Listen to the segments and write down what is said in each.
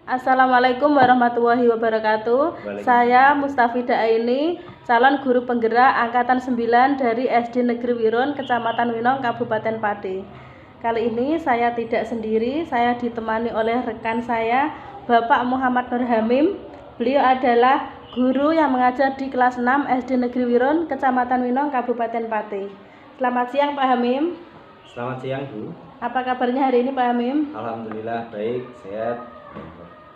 Assalamualaikum warahmatullahi wabarakatuh. Saya Mustafida Aini, calon guru penggerak angkatan 9 dari SD Negeri Wirun, Kecamatan Winong, Kabupaten Pati. Kali ini saya tidak sendiri, saya ditemani oleh rekan saya, Bapak Muhammad Nur Hamim. Beliau adalah guru yang mengajar di kelas 6 SD Negeri Wirun, Kecamatan Winong, Kabupaten Pati. Selamat siang Pak Hamim. Selamat siang Bu. Apa kabarnya hari ini Pak Hamim? Alhamdulillah baik, sehat.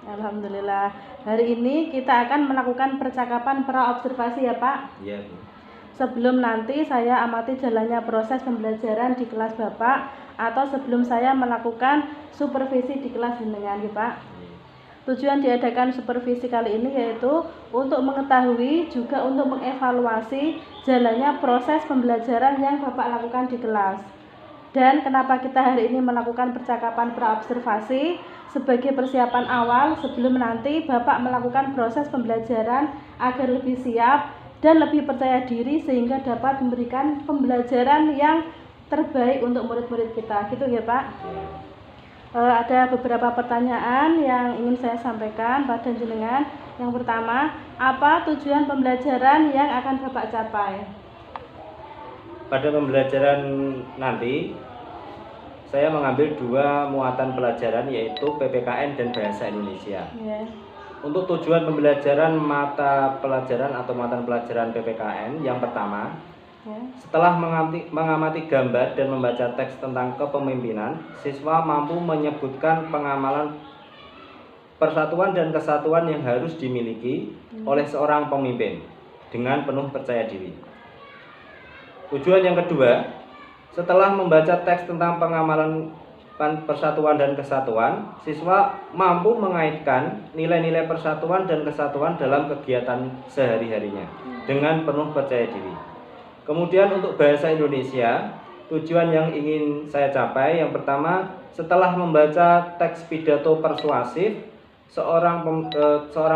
Alhamdulillah. Hari ini kita akan melakukan percakapan pra-observasi ya Pak? Iya Bu. Sebelum nanti saya amati jalannya proses pembelajaran di kelas Bapak, atau sebelum saya melakukan supervisi di kelas jenengan ya Pak. Tujuan diadakan supervisi kali ini yaitu untuk mengetahui juga untuk mengevaluasi jalannya proses pembelajaran yang Bapak lakukan di kelas. Dan kenapa kita hari ini melakukan percakapan pra-observasi sebagai persiapan awal sebelum nanti Bapak melakukan proses pembelajaran agar lebih siap dan lebih percaya diri sehingga dapat memberikan pembelajaran yang terbaik untuk murid-murid kita, gitu ya Pak. Ada beberapa pertanyaan yang ingin saya sampaikan pada jenengan. Yang pertama, apa tujuan pembelajaran yang akan Bapak capai? Pada pembelajaran nanti saya mengambil dua muatan pelajaran yaitu PPKN dan Bahasa Indonesia. Untuk tujuan pembelajaran mata pelajaran atau muatan pelajaran PPKN yang pertama, setelah mengamati gambar dan membaca teks tentang kepemimpinan, siswa mampu menyebutkan pengamalan persatuan dan kesatuan yang harus dimiliki oleh seorang pemimpin dengan penuh percaya diri. Tujuan yang kedua, setelah membaca teks tentang pengamalan persatuan dan kesatuan, siswa mampu mengaitkan nilai-nilai persatuan dan kesatuan dalam kegiatan sehari-harinya dengan penuh percaya diri. Kemudian untuk bahasa Indonesia, tujuan yang ingin saya capai yang pertama, setelah membaca teks pidato persuasif seorang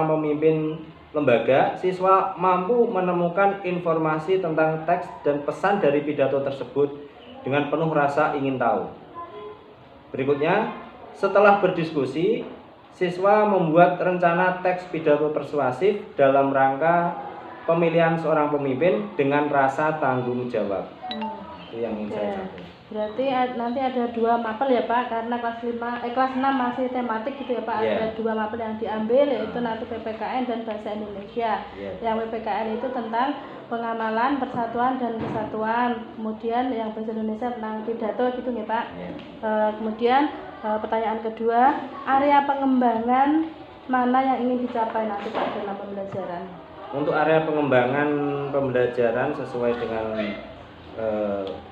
pemimpin lembaga, siswa mampu menemukan informasi tentang teks dan pesan dari pidato tersebut dengan penuh rasa ingin tahu. Berikutnya, setelah berdiskusi, siswa membuat rencana teks pidato persuasif dalam rangka pemilihan seorang pemimpin dengan rasa tanggung jawab. Itu yang ingin saya capai. Berarti nanti ada dua mapel ya Pak, karena kelas 6 masih tematik gitu ya Pak. Ada dua mapel yang diambil, yaitu nanti PPKN dan Bahasa Indonesia. Yang PPKN itu tentang pengamalan persatuan dan kesatuan, kemudian yang Bahasa Indonesia tentang pidato gitu ya Pak. Kemudian pertanyaan kedua, area pengembangan mana yang ingin dicapai nanti Pak dalam pembelajaran? Untuk area pengembangan pembelajaran sesuai dengan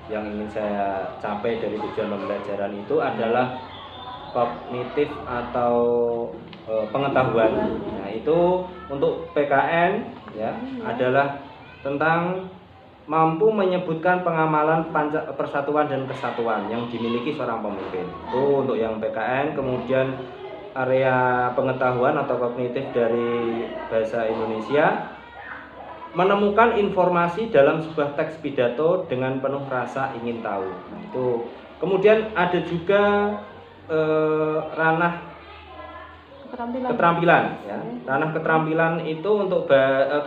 yang ingin saya capai dari tujuan pembelajaran itu adalah kognitif atau pengetahuan. Nah, itu untuk PKN ya adalah tentang mampu menyebutkan pengamalan persatuan dan kesatuan yang dimiliki seorang pemimpin. Itu untuk yang PKN. Kemudian area pengetahuan atau kognitif dari Bahasa Indonesia, menemukan informasi dalam sebuah teks pidato dengan penuh rasa ingin tahu. Itu. Kemudian ada juga ranah keterampilan ya. Ranah keterampilan itu untuk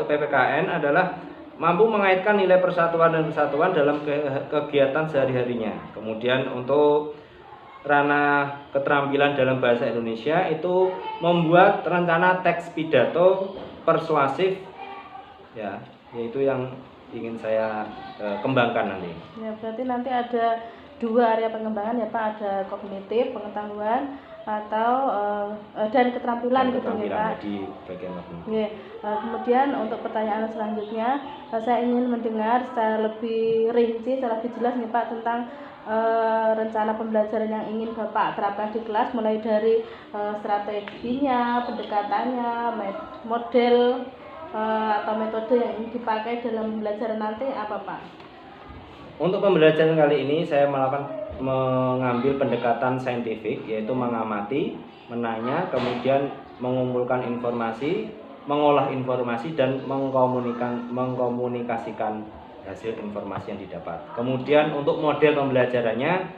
PPKN adalah mampu mengaitkan nilai persatuan dan kesatuan dalam kegiatan sehari-harinya. Kemudian untuk ranah keterampilan dalam Bahasa Indonesia itu membuat rencana teks pidato persuasif ya, yaitu yang ingin saya kembangkan nanti. Ya, berarti nanti ada dua area pengembangan ya Pak, ada kognitif, pengetahuan atau dan keterampilan gitu ya Pak. Di bagian kognitif. Ya, kemudian untuk pertanyaan selanjutnya, saya ingin mendengar secara lebih rinci, secara lebih jelas nih Pak tentang rencana pembelajaran yang ingin Bapak terapkan di kelas, mulai dari strateginya, pendekatannya, model atau metode yang ingin dipakai dalam pembelajaran nanti apa Pak? Untuk pembelajaran kali ini saya mengambil pendekatan saintifik, yaitu mengamati, menanya, kemudian mengumpulkan informasi, mengolah informasi dan mengkomunikasikan hasil informasi yang didapat. Kemudian untuk model pembelajarannya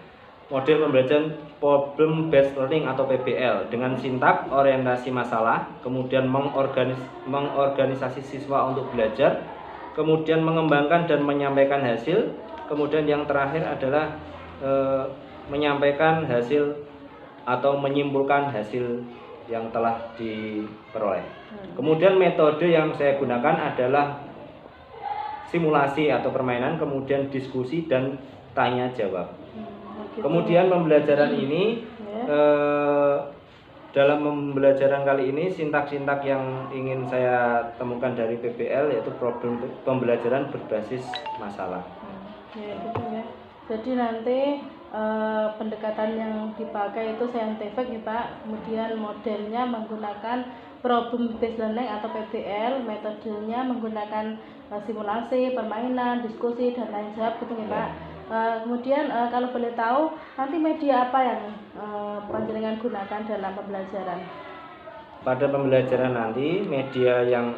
model pembelajaran problem based learning atau PBL dengan sintak orientasi masalah, kemudian mengorganisasi siswa untuk belajar, kemudian mengembangkan dan menyampaikan hasil, kemudian yang terakhir adalah menyampaikan hasil atau menyimpulkan hasil yang telah diperoleh. Kemudian metode yang saya gunakan adalah simulasi atau permainan, kemudian diskusi dan tanya jawab. Kemudian pembelajaran ini dalam pembelajaran kali ini sintak-sintak yang ingin saya temukan dari PBL yaitu problem pembelajaran berbasis masalah. Ya, gitu ya. Jadi nanti pendekatan yang dipakai itu scientific ya Pak. Kemudian modelnya menggunakan problem based learning atau PBL, metodenya menggunakan simulasi, permainan, diskusi dan tanya jawab gitu ya Pak. Kemudian kalau boleh tahu nanti media apa yang panjenengan gunakan dalam pembelajaran? Pada pembelajaran nanti media yang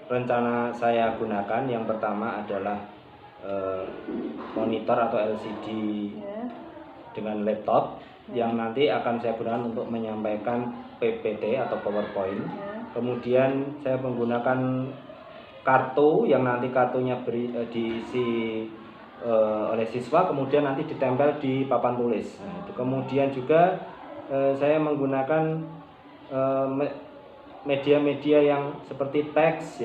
rencana saya gunakan yang pertama adalah monitor atau LCD dengan laptop yang nanti akan saya gunakan untuk menyampaikan PPT atau PowerPoint. Kemudian saya menggunakan kartu yang nanti kartunya diisi oleh siswa, kemudian nanti ditempel di papan tulis. Kemudian juga saya menggunakan media-media yang seperti teks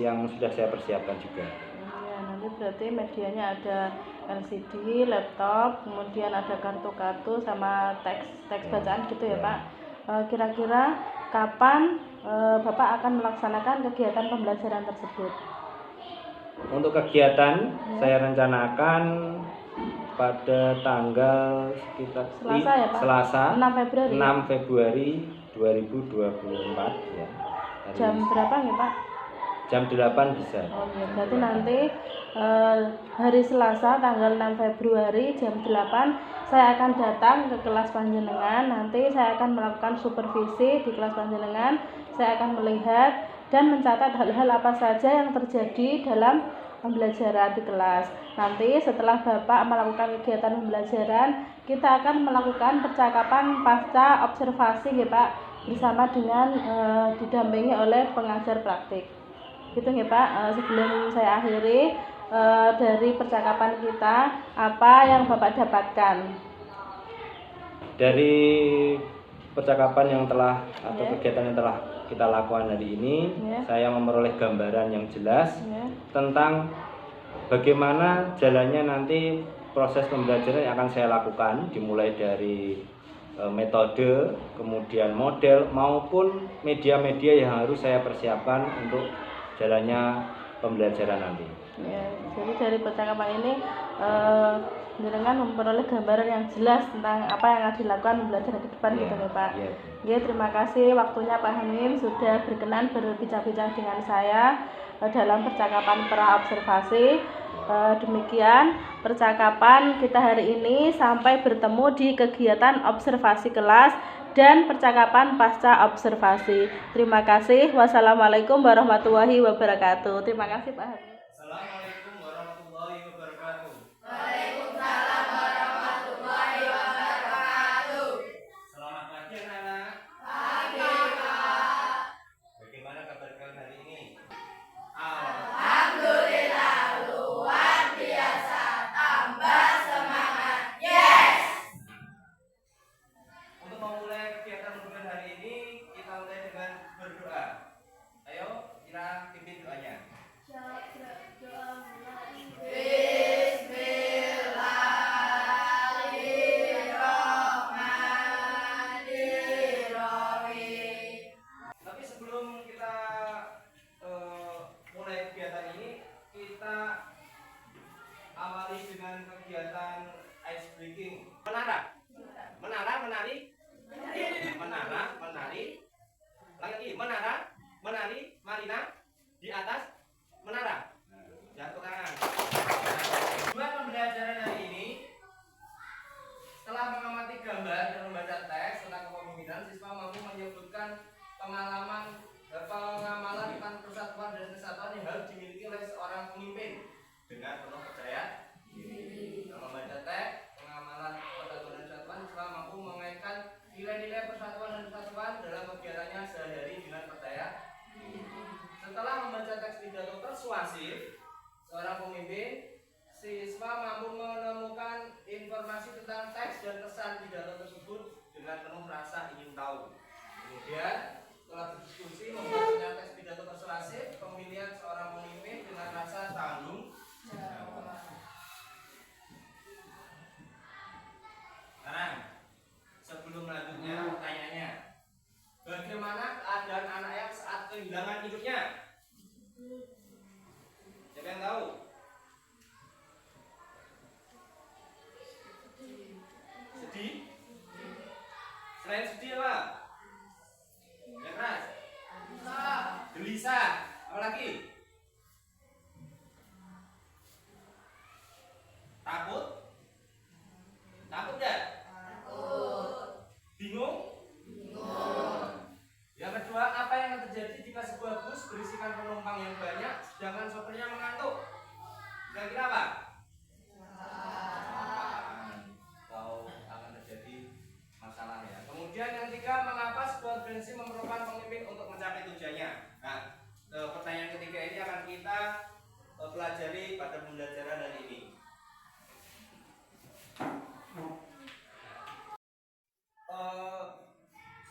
yang sudah saya persiapkan juga. Ya, nanti berarti medianya ada LCD, laptop, kemudian ada kartu-kartu sama teks bacaan gitu ya Pak. Kira-kira kapan Bapak akan melaksanakan kegiatan pembelajaran tersebut? Untuk kegiatan saya rencanakan pada tanggal sekitar Selasa ya Pak? Selasa 6 Februari 2024 ya. Jam berapa nih Pak? Jam 8 bisa. Oh iya, berarti nanti hari Selasa tanggal 6 Februari jam 8 saya akan datang ke kelas panjenengan. Nanti saya akan melakukan supervisi di kelas panjenengan. Saya akan melihat dan mencatat hal-hal apa saja yang terjadi dalam pembelajaran di kelas. Nanti setelah Bapak melakukan kegiatan pembelajaran, kita akan melakukan percakapan pasca observasi ya Pak, bersama dengan didampingi oleh pengajar praktik. Gitu ya Pak. Sebelum saya akhiri dari percakapan kita, apa yang Bapak dapatkan? Dari percakapan yang telah atau kegiatan yang telah kita lakukan hari ini, saya memperoleh gambaran yang jelas tentang bagaimana jalannya nanti proses pembelajaran yang akan saya lakukan, dimulai dari metode, kemudian model maupun media-media yang harus saya persiapkan untuk jalannya pembelajaran nanti. Ya, jadi dari percakapan ini dengan memperoleh gambaran yang jelas tentang apa yang akan dilakukan pembelajaran ke depan gitu ya Pak. Ya, terima kasih waktunya Pak Hamim sudah berkenan berbincang-bincang dengan saya dalam percakapan pra observasi. Demikian percakapan kita hari ini, sampai bertemu di kegiatan observasi kelas dan percakapan pasca observasi. Terima kasih. Wassalamualaikum warahmatullahi wabarakatuh. Terima kasih Pak Hamim. Assalamualaikum warahmatullahi wabarakatuh. Waalaikumsalam warahmatullahi wabarakatuh. Selamat pagi anak-anak. Pagi Pak. Bagaimana kabar kalian hari ini? Alhamdulillah luar biasa, tambah semangat. Yes. Untuk memulai kegiatan pembelajaran hari ini, kita mulai dengan berdoa. Ayo, kita pimpin doanya. Bismillahirrahmanirrahim. nilai-nilai persatuan dan kesatuan dalam kegiatannya sehari-hari dengan percaya. Setelah membaca teks pidato persuasif seorang pemimpin, siswa mampu menemukan informasi tentang teks dan pesan pidato tersebut dengan penuh rasa ingin tahu. Kemudian setelah berdiskusi membacanya teks pidato persuasif, pemilihan seorang pemimpin dengan rasa tanggung jawab. Sekarang sebelum lanjutnya pertanyaannya, bagaimana keadaan anak yang saat kehilangan induknya? Siapa yang tahu? Sedih? Selain sedih apa? Ya keras? Gelisah. Apa lagi? Takut? Takut gak? Bingung? Yang kedua, apa yang akan terjadi jika sebuah bus berisikan penumpang yang banyak sedangkan sopirnya mengantuk? Kira-kira apa? Atau akan terjadi masalah ya. Kemudian yang ketiga, mengapa sebuah organisasi memerlukan pemimpin untuk mencapai tujuannya? Nah, pertanyaan ketiga ini akan kita pelajari pada pembelajaran hari ini.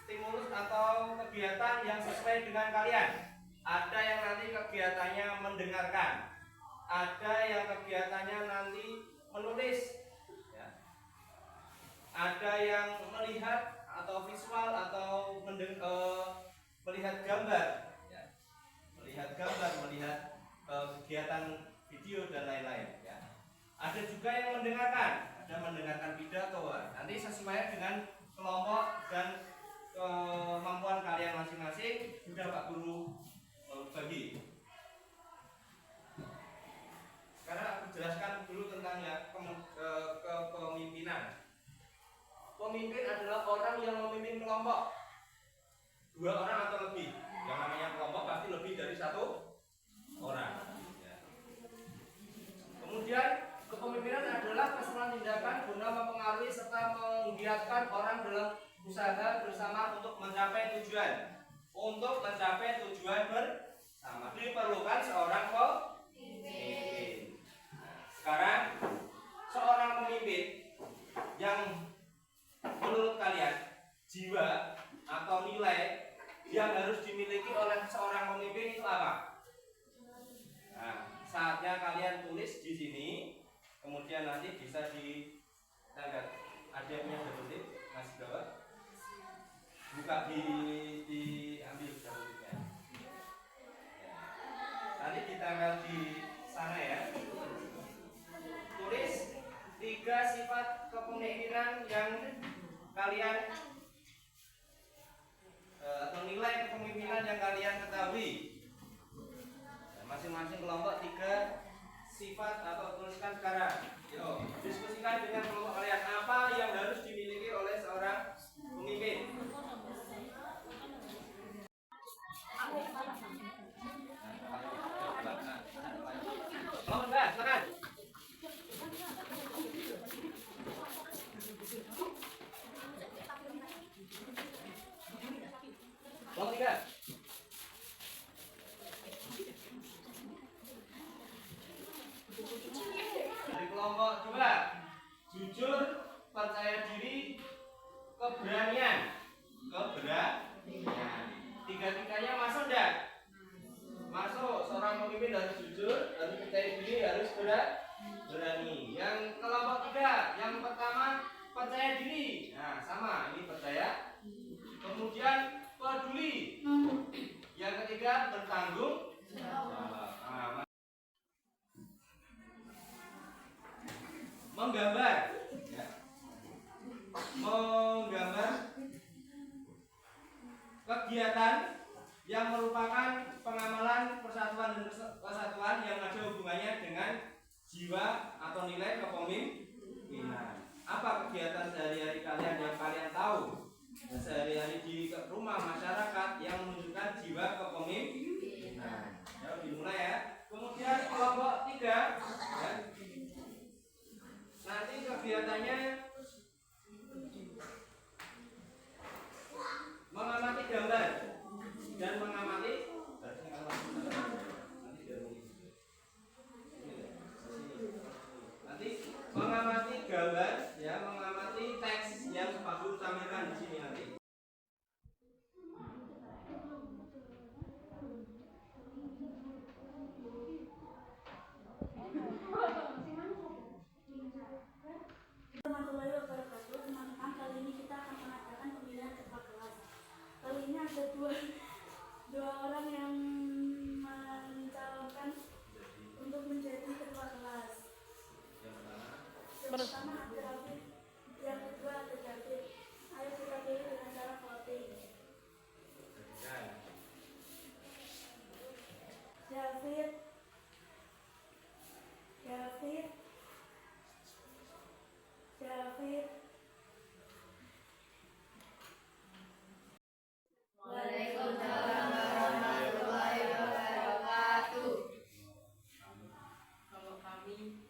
Stimulus atau kegiatan yang sesuai dengan kalian. Ada yang nanti kegiatannya mendengarkan, ada yang kegiatannya nanti menulis, ya. Ada yang melihat atau visual atau melihat gambar, ya. Melihat gambar, melihat kegiatan video dan lain-lain, ya. Ada juga yang mendengarkan, ada mendengarkan pidato. Nanti sesuai dengan kelompok dan kemampuan kalian masing-masing sudah Pak Guru bagi. Sekarang aku jelaskan dulu tentang ya kepemimpinan. Pemimpin adalah orang yang memimpin kelompok, 2 orang atau lebih. Yang namanya kelompok pasti lebih dari 1 orang. Ya. Kemudian kepemimpinan adalah keseluruhan tindakan guna mempengaruhi serta menggiatkan orang dalam usaha bersama untuk mencapai tujuan. Untuk mencapai tujuan bersama diperlukan seorang pemimpin. Sekarang seorang pemimpin yang menurut kalian jiwa atau nilai yang harus dimiliki oleh seorang pemimpin itu apa? Nah, saatnya kalian tulis di sini, kemudian nanti bisa ditanggal. Ada yang punya double tip, masih bawa? Buka diambil double tipnya. Ya. Nanti ditanggal di sana ya. Tulis 3 sifat kepemimpinan yang kalian atau nilai kepemimpinan yang kalian ketahui. Masing-masing kelompok 3 sifat atau tuliskan sekarang. Yo, diskusikan dengan kelompok kalian apa yang harus dimiliki oleh seorang pemimpin. Kelompok 2, silakan. Kelompok 3. Dari kelompok 2, jujur, percaya diri, keberanian. Tiga-tiganya masuk enggak? Masuk. Seorang pemimpin harus jujur, harus percaya diri, harus berani. Yang kelompok 3, yang pertama percaya diri. Nah, sama, ini percaya. Kemudian peduli. Yang ketiga bertanggung jawab. Nah, menggambar, ya. Menggambar kegiatan yang merupakan pengamalan persatuan dan kesatuan yang ada hubungannya dengan jiwa atau nilai kepemimpinan. Apa kegiatan sehari-hari kalian yang kalian tahu? Sehari-hari di rumah masyarakat yang menunjukkan jiwa kepemimpinan. Ya, dimulai ya. Kemudian kelompok 3, ya. Nanti kegiatannya ada dua orang yang mencalonkan untuk menjadi ketua kelas. Yang pertama Abdul Hafid, yang kedua Abdul Hafid. Ayo kita pilih dengan cara voting. David, David, David. Waalaikumsalam warahmatullahi wabarakatuh. Kalau kami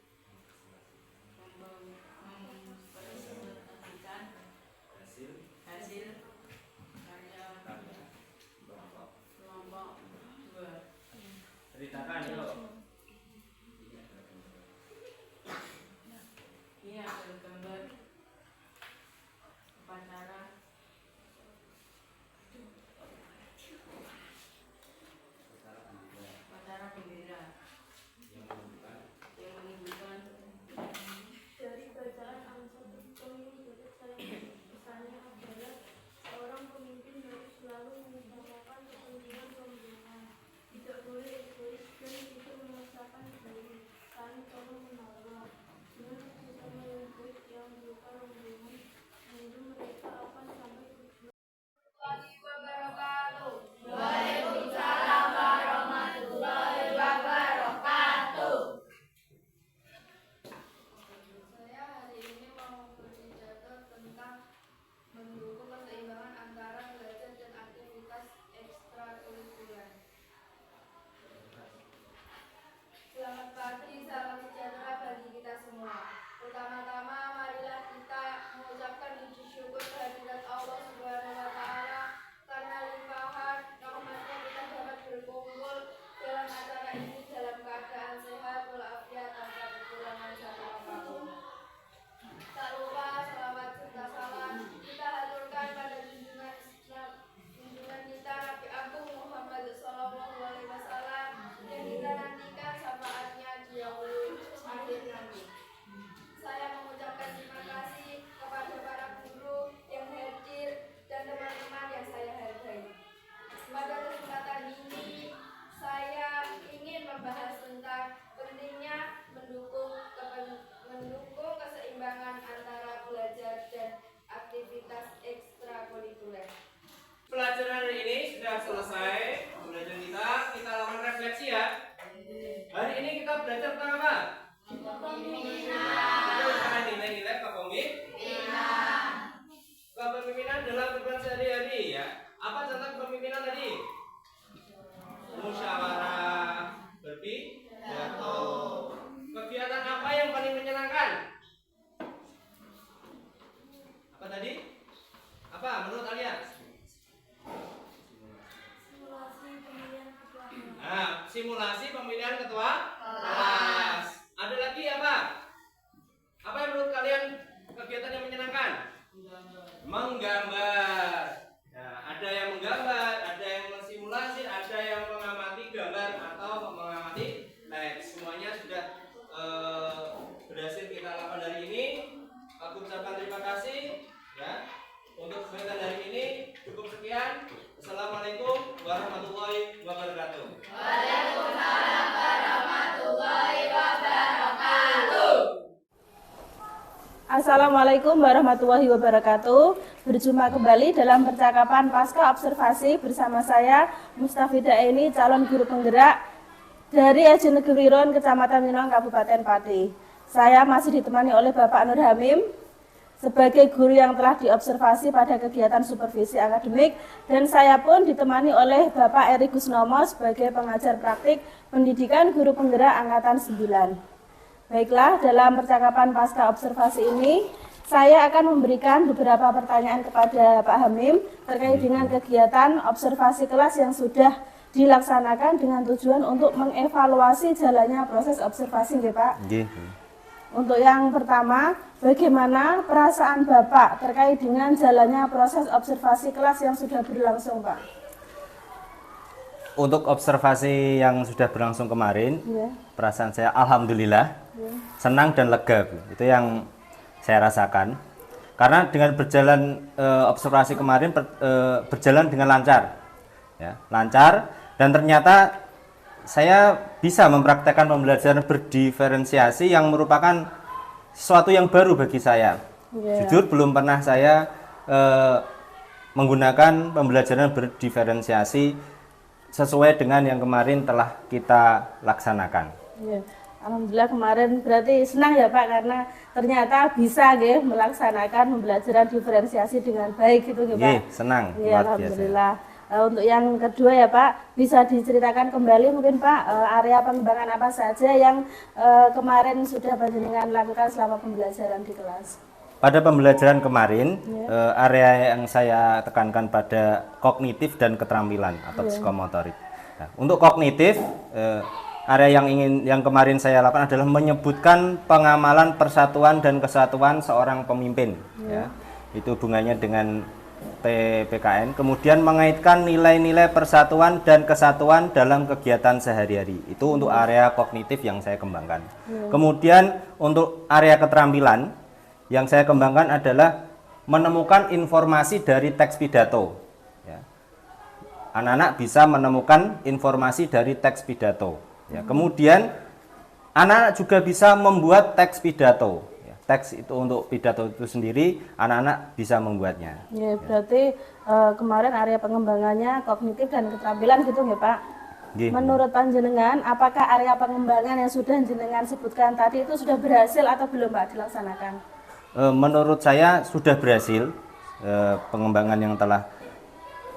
mempresentasikan hasil karya kelompok 2. Ceritakan yuk. Ini ada gambar upacara bendera yang menunjukkan Dari bacaan Al-Fatihah pemimpin pesannya adalah seorang pemimpin harus selalu mengutamakan kepentingan rombongan, tidak boleh egois dan tidak memaksakan diri, saling tolong menolong dengan sesama yang baik yang berupa rombongan, sehingga mereka akan sampai tujuan. Waalaikumsalam warahmatullahi wabarakatuh. Saya hari ini mau berbicara tentang mendukung keseimbangan antara belajar dan aktivitas ekstrakurikuler. Selamat pagi, salam sejahtera bagi kita semua. Pertama-tama, marilah kita mengucapkan puji syukur kehadirat Allah Subhanahu wa Ta'ala karena limpahan rahmatnya kita dapat berkumpul dalam acara ini dalam keadaan sehat walafiat tanpa kekurangan satu apapun. Tak lupa salawat serta salam kita haturkan pada junjungan kita Nabi Agung Muhammad Sallallahu Alaihi Wasallam yang kita nantikan syafaatnya di yaumul akhir nanti. Saya mengucapkan terima kasih kepada para guru yang hadir dan teman-teman yang saya hargai. Pada kesempatan ini, saya ingin membahas tentang pentingnya mendukung keseimbangan antara belajar dan aktivitas ekstrakurikuler. Pelajaran hari ini sudah selesai. Pembelajaran kita lakukan refleksi ya. Hari ini kita belajar tentang apa? Tentang nilai-nilai kepemimpinan dalam kehidupan sehari-hari ya. Apa contoh kepemimpinan tadi? Musyawarah, berpidato. Kegiatan apa yang paling menyenangkan? Apa tadi? Apa menurut kalian? Simulasi pemilihan ketua kelas. Ada lagi apa? Apa yang menurut kalian kegiatan yang menyenangkan? Menggambar. Nah, ada yang menggambar, ada yang mensimulasi, ada yang mengamati gambar atau mengamati teks. Semuanya sudah berhasil kita lakukan hari ini. Aku ucapkan terima kasih ya. Untuk kesempatan hari ini cukup sekian. Assalamualaikum warahmatullahi wabarakatuh. Waalaikumsalam warahmatullahi wabarakatuh. Assalamualaikum warahmatullahi wabarakatuh. Berjumpa kembali dalam percakapan pasca observasi bersama saya Mustafida Eni, calon guru penggerak dari SD Negeri Ron, Kecamatan Minong, Kabupaten Pati. Saya masih ditemani oleh Bapak Nur Hamim sebagai guru yang telah diobservasi pada kegiatan supervisi akademik, dan saya pun ditemani oleh Bapak Eri Gusnomo sebagai pengajar praktik pendidikan guru penggerak angkatan 9. Baiklah, dalam percakapan pasca observasi ini saya akan memberikan beberapa pertanyaan kepada Pak Hamim terkait dengan kegiatan observasi kelas yang sudah dilaksanakan dengan tujuan untuk mengevaluasi jalannya proses observasi, nggih, Pak? Nggih. Untuk yang pertama, bagaimana perasaan Bapak terkait dengan jalannya proses observasi kelas yang sudah berlangsung, Pak? Untuk observasi yang sudah berlangsung kemarin, perasaan saya alhamdulillah senang dan lega, Bu. Itu yang saya rasakan. Karena dengan berjalan observasi kemarin berjalan dengan lancar. ya, lancar, dan ternyata saya bisa mempraktekkan pembelajaran berdiferensiasi yang merupakan sesuatu yang baru bagi saya. Jujur belum pernah saya menggunakan pembelajaran berdiferensiasi sesuai dengan yang kemarin telah kita laksanakan. Alhamdulillah kemarin berarti senang ya Pak, karena ternyata bisa melaksanakan pembelajaran diferensiasi dengan baik gitu Pak. Senang. Alhamdulillah. Untuk yang kedua ya Pak, bisa diceritakan kembali mungkin Pak, area pengembangan apa saja yang kemarin sudah panjenengan lakukan selama pembelajaran di kelas? Pada pembelajaran kemarin, area yang saya tekankan pada kognitif dan keterampilan atau psikomotorik. Nah, untuk kognitif, area yang kemarin saya lakukan adalah menyebutkan pengamalan persatuan dan kesatuan seorang pemimpin. Ya. Itu hubungannya dengan PPKN. Kemudian mengaitkan nilai-nilai persatuan dan kesatuan dalam kegiatan sehari-hari. Itu untuk area kognitif yang saya kembangkan. Kemudian untuk area keterampilan yang saya kembangkan adalah menemukan informasi dari teks pidato. Ya. Anak-anak bisa menemukan informasi dari teks pidato. Ya. Kemudian anak-anak juga bisa membuat teks pidato. Ya. Teks itu untuk pidato itu sendiri, anak-anak bisa membuatnya. Ya, berarti kemarin area pengembangannya kognitif dan keterampilan gitu ya Pak. Menurut panjenengan, apakah area pengembangan yang sudah jenengan sebutkan tadi itu sudah berhasil atau belum Pak dilaksanakan? Menurut saya sudah berhasil pengembangan yang telah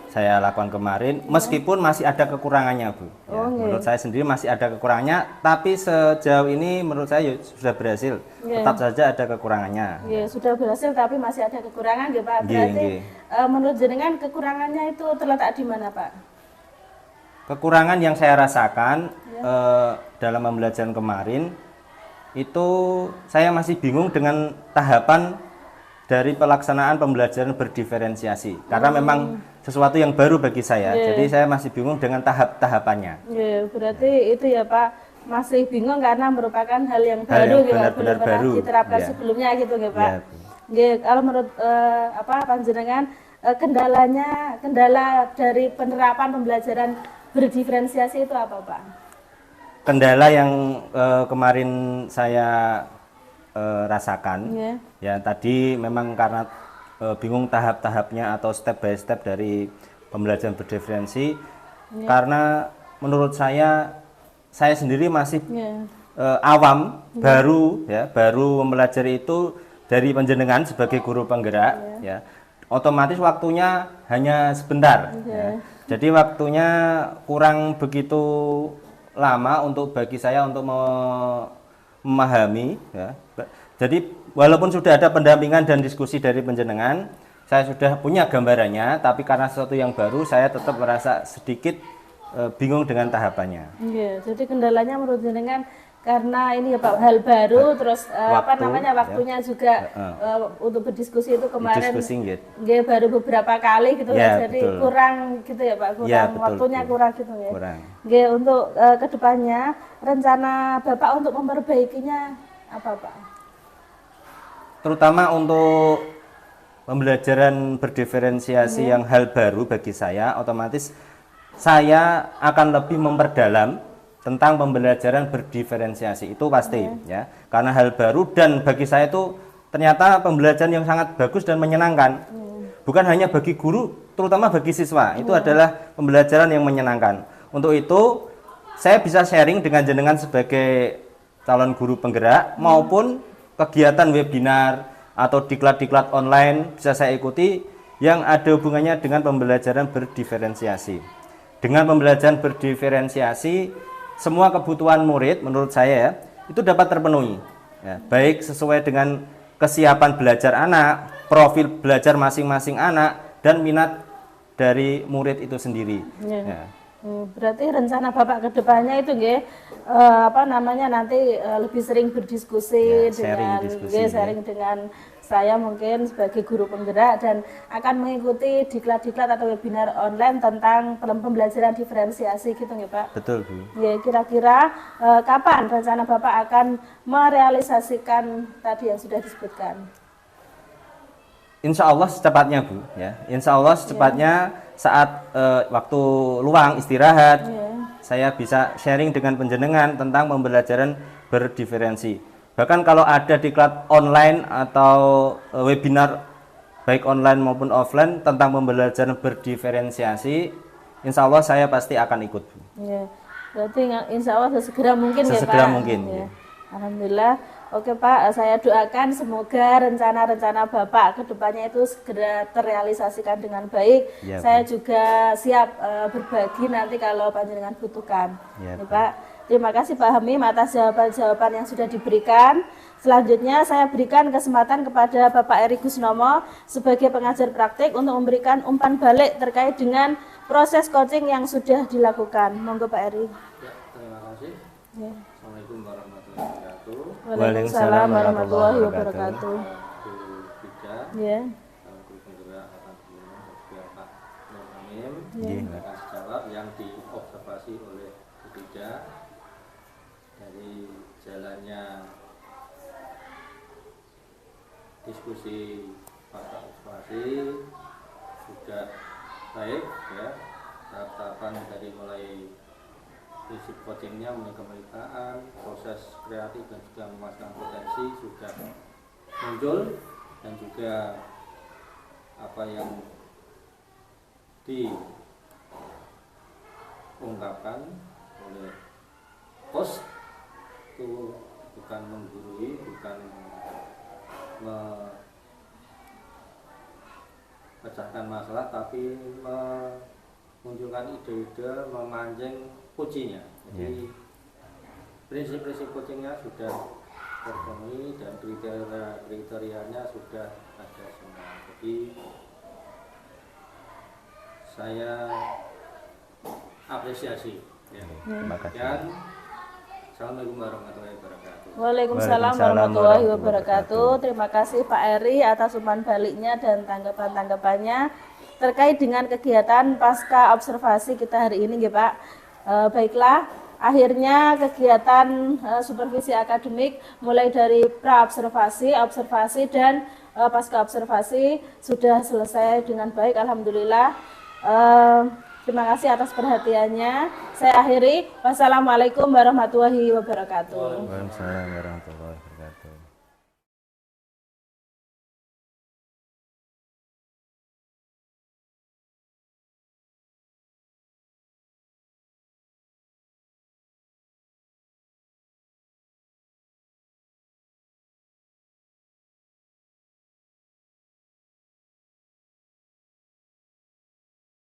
saya lakukan kemarin, meskipun masih ada kekurangannya Bu. Ya, menurut saya sendiri masih ada kekurangannya, tapi sejauh ini menurut saya sudah berhasil. Tetap saja ada kekurangannya. Sudah berhasil tapi masih ada kekurangan ya Pak. Berarti menurut jenengan kekurangannya itu terletak di mana Pak? Kekurangan yang saya rasakan dalam pembelajaran kemarin itu saya masih bingung dengan tahapan dari pelaksanaan pembelajaran berdiferensiasi karena memang sesuatu yang baru bagi saya. Jadi saya masih bingung dengan tahap-tahapannya. Berarti itu ya Pak, masih bingung karena merupakan hal yang baru benar-benar baru diterapkan sebelumnya gitu ya Pak. Kalau menurut panjenengan kendala dari penerapan pembelajaran berdiferensiasi itu apa Pak? Kendala yang kemarin saya rasakan, ya tadi memang karena bingung tahap-tahapnya atau step by step dari pembelajaran berdiferensi, karena menurut saya sendiri masih awam, baru mempelajari itu dari panjenengan sebagai guru penggerak, ya otomatis waktunya hanya sebentar, ya. Jadi waktunya kurang begitu lama untuk bagi saya untuk memahami, ya. Jadi walaupun sudah ada pendampingan dan diskusi dari panjenengan, saya sudah punya gambarannya, tapi karena sesuatu yang baru saya tetap merasa sedikit bingung dengan tahapannya. Jadi kendalanya menurut jenengan karena ini ya Pak, hal baru, terus waktunya juga untuk berdiskusi itu kemarin baru beberapa kali gitu ya, jadi betul. Kurang gitu ya Pak, waktunya kurang gitu ya. Untuk kedepannya rencana Bapak untuk memperbaikinya apa Pak? Terutama untuk pembelajaran berdiferensiasi yang hal baru bagi saya, otomatis saya akan lebih memperdalam tentang pembelajaran berdiferensiasi itu pasti, ya, karena hal baru dan bagi saya itu ternyata pembelajaran yang sangat bagus dan menyenangkan, bukan hanya bagi guru, terutama bagi siswa, itu adalah pembelajaran yang menyenangkan. Untuk itu saya bisa sharing dengan jenengan sebagai calon guru penggerak maupun kegiatan webinar atau diklat-diklat online bisa saya ikuti yang ada hubungannya dengan pembelajaran berdiferensiasi. Dengan pembelajaran berdiferensiasi semua kebutuhan murid menurut saya itu dapat terpenuhi, ya, baik sesuai dengan kesiapan belajar anak, profil belajar masing-masing anak, dan minat dari murid itu sendiri. Ya. Berarti rencana Bapak ke depannya itu nanti lebih sering berdiskusi sharing dengan saya mungkin sebagai guru penggerak dan akan mengikuti diklat-diklat atau webinar online tentang pembelajaran diferensiasi gitu ya Pak. Betul Bu. Kira-kira kapan rencana Bapak akan merealisasikan tadi yang sudah disebutkan? Insya Allah secepatnya Bu, ya. Insya Allah secepatnya saat waktu luang istirahat Iya. saya bisa sharing dengan penjenengan tentang pembelajaran berdiferensi. Bahkan kalau ada diklat online atau webinar baik online maupun offline tentang pembelajaran berdiferensiasi, insya Allah saya pasti akan ikut. Ya, berarti insya Allah sesegera mungkin ya Pak. Sesegera mungkin, Ya. ya. Alhamdulillah. Oke Pak, saya doakan semoga rencana-rencana Bapak ke depannya itu segera terrealisasikan dengan baik. Ya, Saya juga siap berbagi nanti kalau panjenengan butuhkan. Ya, Ya, Pak. Terima kasih Pak Hamim atas jawaban-jawaban yang sudah diberikan. Selanjutnya saya berikan kesempatan kepada Bapak Eri Gusnomo sebagai pengajar praktik untuk memberikan umpan balik terkait dengan proses coaching yang sudah dilakukan. Monggo Pak Eri. Ya, terima kasih. Ya. Assalamualaikum warahmatullahi wabarakatuh. Waalaikumsalam warahmatullahi wabarakatuh. Guru Tiga, Ya. guru penggerak akan guru dan juga Pak Nur Hamim. Iya. Akan jawab yang diobservasi oleh ketiga dari jalannya diskusi pada observasi sudah baik ya, tahapan dari mulai prinsip coachingnya, mulai kemeritaan, proses kreatif dan juga memasukkan potensi sudah muncul, dan juga apa yang diungkapkan oleh host itu bukan menggurui, bukan memecahkan masalah, tapi memunculkan ide-ide, memancing kuncinya. Jadi prinsip-prinsip coachingnya sudah terpenuhi dan kriterianya sudah ada semua. Jadi saya apresiasi ya. Terima kasih. Dan Assalamualaikum warahmatullahi wabarakatuh. Waalaikumsalam warahmatullahi wabarakatuh. Terima kasih Pak Eri atas umpan baliknya dan tanggapan-tanggapannya terkait dengan kegiatan pasca observasi kita hari ini ya Pak. Baiklah, akhirnya kegiatan supervisi akademik mulai dari pra-observasi, observasi dan pasca observasi sudah selesai dengan baik, alhamdulillah. Terima kasih atas perhatiannya. Saya akhiri. Wassalamualaikum warahmatullahi wabarakatuh. Waalaikumsalam warahmatullahi wabarakatuh.